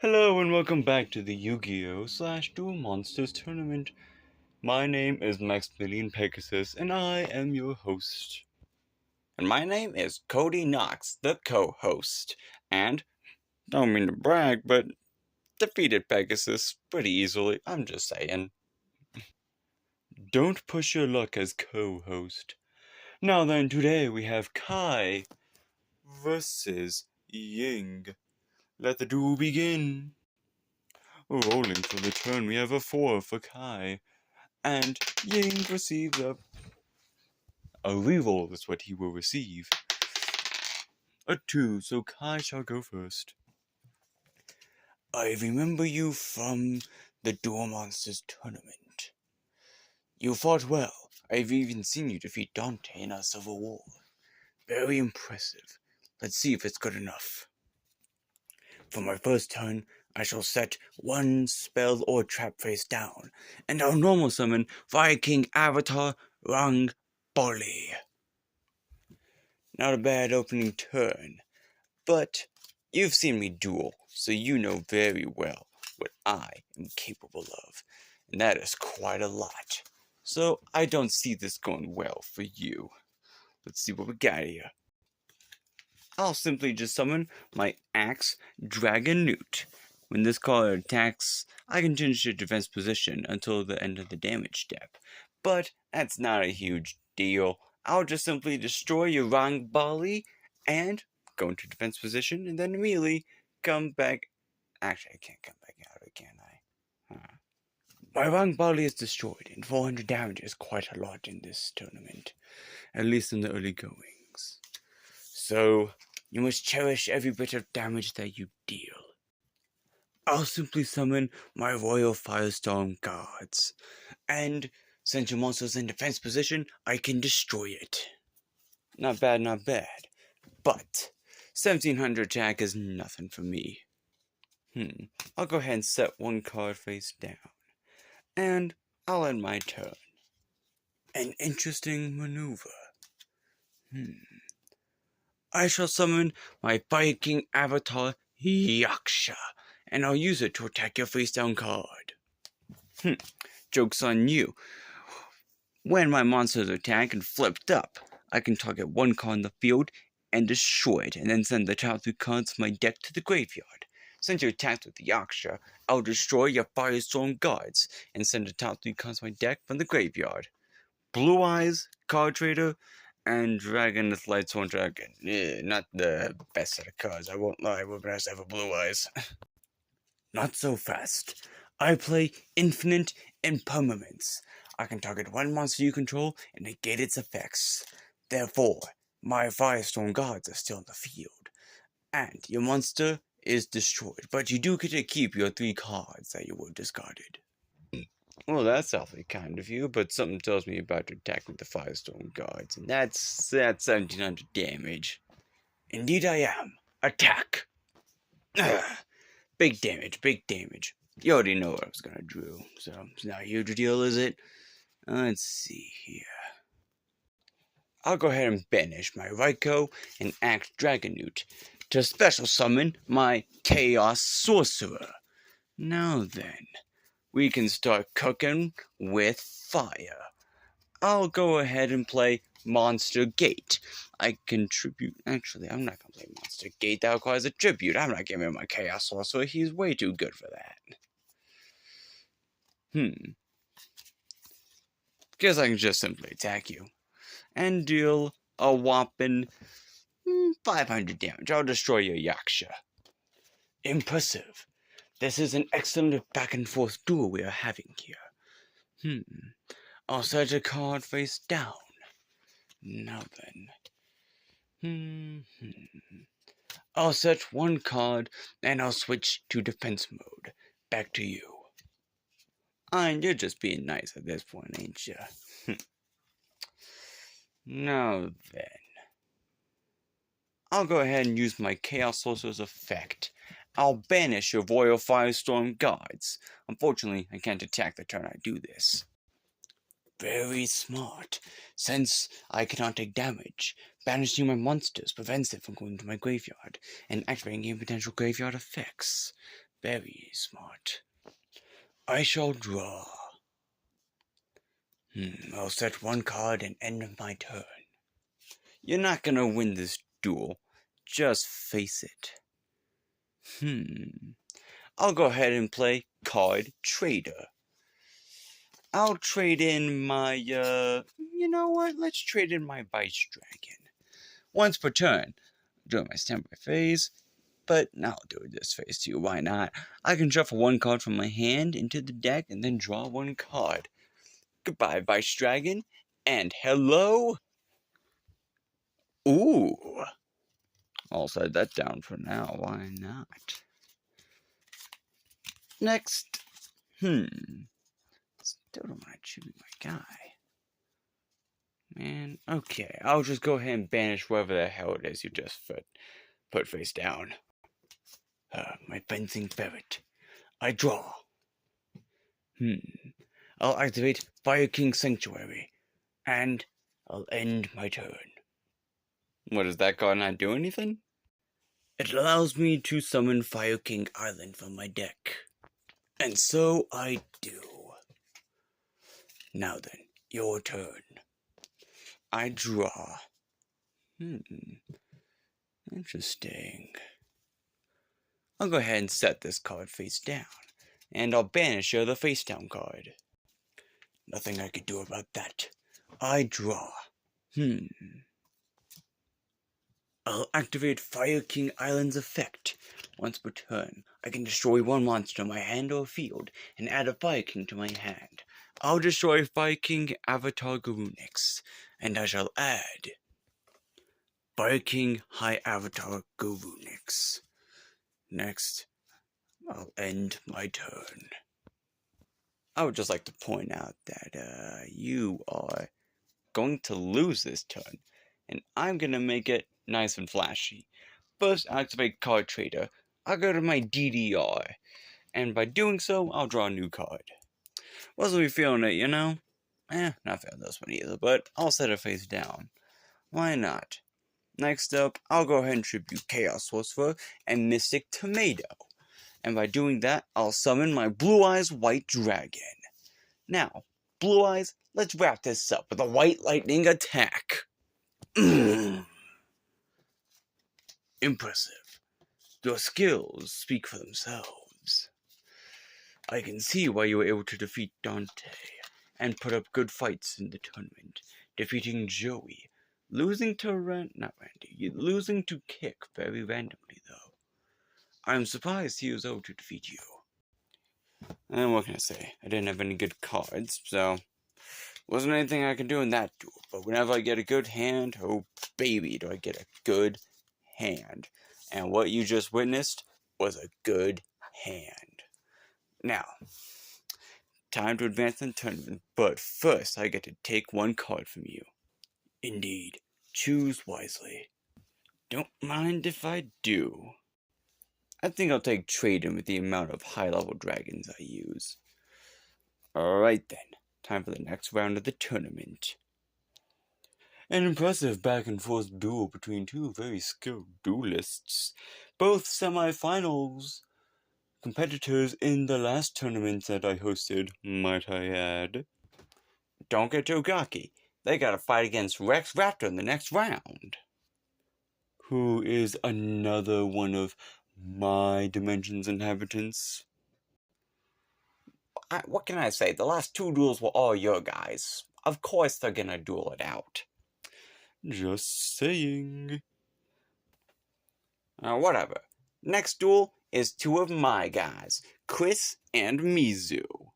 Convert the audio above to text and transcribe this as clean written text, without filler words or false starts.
Hello and welcome back to the Yu-Gi-Oh! / Duel Monsters tournament. My name is Maximilian Pegasus and I am your host. And my name is Cody Knox, the co-host. And, Don't mean to brag, but defeated Pegasus pretty easily, I'm just saying. Don't push your luck as co-host. Now then, today we have Kai versus Ying. Let the duel begin. Rolling for the turn, we have a 4 for Kai. And Ying receives a reroll is what he will receive. A 2, so Kai shall go first. I remember you from the Duel Monsters tournament. You fought well. I've even seen you defeat Dante in our Civil War. Very impressive. Let's see if it's good enough. For my first turn, I shall set one spell or trap face down, and I'll normal summon Viking Avatar Rang Boli. Not a bad opening turn, but you've seen me duel, so you know very well what I am capable of, and that is quite a lot. So I don't see this going well for you. Let's see what we got here. I'll simply just summon my Axe Dragon Newt. When this card attacks, I can change to defense position until the end of the damage step. But that's not a huge deal. I'll just simply destroy your Rang Bali and go into defense position and then immediately come back. Actually, I can't come back out, can I? My Rang Bali is destroyed, and 400 damage is quite a lot in this tournament, at least in the early goings. So, you must cherish every bit of damage that you deal. I'll simply summon my Royal Firestorm Guards, and since your monster's in defense position, I can destroy it. Not bad, not bad. But 1700 attack is nothing for me. I'll go ahead and set one card face down, and I'll end my turn. An interesting maneuver. I shall summon my Viking Avatar Yaksha, and I'll use it to attack your face down card. Joke's on you. When my monsters attack and flipped up, I can target one card in the field and destroy it, and then send the top 3 cards of my deck to the graveyard. Since you attacked with the Yaksha, I'll destroy your Firestorm Guards, and send the top 3 cards of my deck from the graveyard. Blue Eyes, Card Trader, and Dragon with Lightsworn Dragon. Not the best set of cards, I won't lie, we're best ever Blue Eyes. Not so fast. I play Infinite Impermanence. I can target one monster you control and negate its effects. Therefore, my Firestorm Guards are still in the field, and your monster is destroyed, but you do get to keep your 3 cards that you were discarded. Well, that's awfully kind of you, but something tells me about to attack with the Firestorm Guards, and that's 1700 damage. Indeed I am. Attack! Big damage, big damage. You already know what I was gonna do, so it's not a huge deal, is it? Let's see here. I'll go ahead and banish my Raikou and Axe Dragon Newt to special summon my Chaos Sorcerer. Now then, we can start cooking with fire. I'll go ahead and play Monster Gate. I contribute. Actually, I'm not gonna play Monster Gate. That requires a tribute. I'm not giving him my Chaos Sorcerer. He's way too good for that. Guess I can just simply attack you and deal a whopping 500 damage. I'll destroy your Yaksha. Impressive. This is an excellent back and forth duel we are having here. I'll set a card face down. Now then. I'll set one card and I'll switch to defense mode. Back to you. And you're just being nice at this point, ain't you? Now then. I'll go ahead and use my Chaos Sorcerer's effect. I'll banish your Royal Firestorm Guards. Unfortunately, I can't attack the turn I do this. Very smart. Since I cannot take damage, banishing my monsters prevents it from going to my graveyard and activating any potential graveyard effects. Very smart. I shall draw. I'll set one card and end my turn. You're not gonna win this duel. Just face it. I'll go ahead and play Card Trader. I'll trade in my, you know what? Let's trade in my Vice Dragon. Once per turn, during my standby phase, but I'll do this phase too, why not? I can shuffle one card from my hand into the deck and then draw one card. Goodbye, Vice Dragon, and hello. Ooh. I'll set that down for now, why not? Next. Still don't want to choose my guy. Man, okay, I'll just go ahead and banish whatever the hell it is you just put face down. My fencing ferret. I draw. I'll activate Fire King Sanctuary, and I'll end my turn. What, does that card not do anything? It allows me to summon Fire King Island from my deck. And so I do. Now then, your turn. I draw. Interesting. I'll go ahead and set this card face down, and I'll banish the face down card. Nothing I could do about that. I draw. I'll activate Fire King Island's effect. Once per turn, I can destroy one monster in my hand or field, and add a Fire King to my hand. I'll destroy Fire King Avatar Garunix, and I shall add Fire King High Avatar Garunix. Next, I'll end my turn. I would just like to point out that you are going to lose this turn, and I'm going to make it nice and flashy. First, I'll activate Card Trader. I'll go to my DDR, and by doing so, I'll draw a new card. Wasn't really feeling it, you know? Not feeling this one either, but I'll set it face down. Why not? Next up, I'll go ahead and tribute Chaos Sorcerer and Mystic Tomato. And by doing that, I'll summon my Blue Eyes White Dragon. Now, Blue Eyes, let's wrap this up with a White Lightning attack. Impressive. Your skills speak for themselves. I can see why you were able to defeat Dante and put up good fights in the tournament, defeating Joey, losing to losing to Kick very randomly though. I'm surprised he was able to defeat you. And what can I say? I didn't have any good cards, so wasn't anything I could do in that duel. But whenever I get a good hand, oh baby, do I get a good hand. And what you just witnessed was a good hand. Now, time to advance in the tournament, but first I get to take one card from you. Indeed, choose wisely. Don't mind if I do. I think I'll take trade in with the amount of high-level dragons I use. Alright then, time for the next round of the tournament. An impressive back-and-forth duel between two very skilled duelists. Both semi-finals competitors in the last tournament that I hosted, might I add. Don't get too cocky. They gotta fight against Rex Raptor in the next round. Who is another one of my dimension's inhabitants. What can I say? The last two duels were all your guys. Of course they're gonna duel it out. Just saying. Whatever. Next duel is two of my guys, Chris and Mizu.